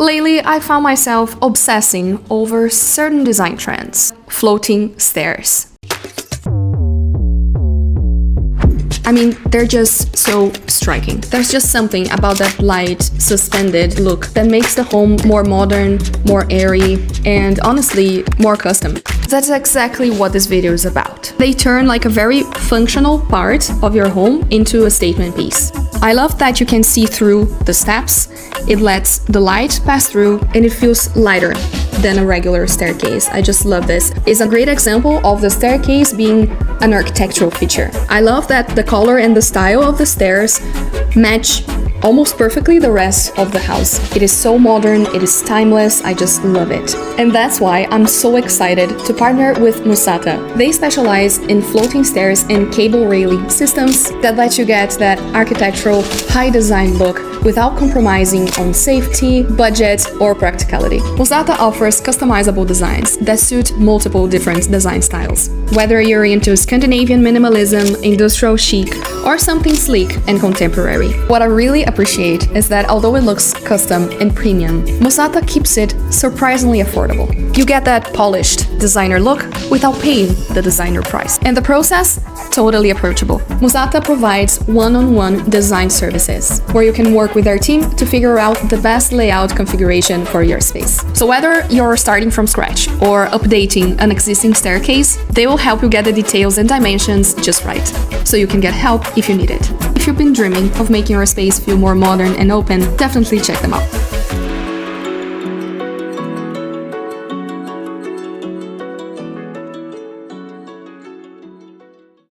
Lately, I found myself obsessing over certain design trends. Floating stairs. I mean, they're just so striking. There's just something about that light, suspended look that makes the home more modern, more airy, and honestly, more custom. That's exactly what this video is about. They turn like a very functional part of your home into a statement piece. I love that you can see through the steps, it lets the light pass through, and it feels lighter than a regular staircase. I just love this. It's a great example of the staircase being an architectural feature. I love that the color and the style of the stairs match almost perfectly the rest of the house. It is so modern, it is timeless, I just love it. And that's why I'm so excited to partner with Muzata. They specialize in floating stairs and cable railing systems that let you get that architectural, high design look without compromising on safety, budget, or practicality. Muzata offers customizable designs that suit multiple different design styles. Whether you're into Scandinavian minimalism, industrial chic, or something sleek and contemporary. What I really appreciate is that although it looks custom and premium, Muzata keeps it surprisingly affordable. You get that polished designer look without paying the designer price. And the process? Totally approachable. Muzata provides one-on-one design services, where you can work with their team to figure out the best layout configuration for your space. So whether you're starting from scratch or updating an existing staircase, they will help you get the details and dimensions just right, so you can get help if you need it. If you've been dreaming of making your space feel more modern and open, definitely check them out.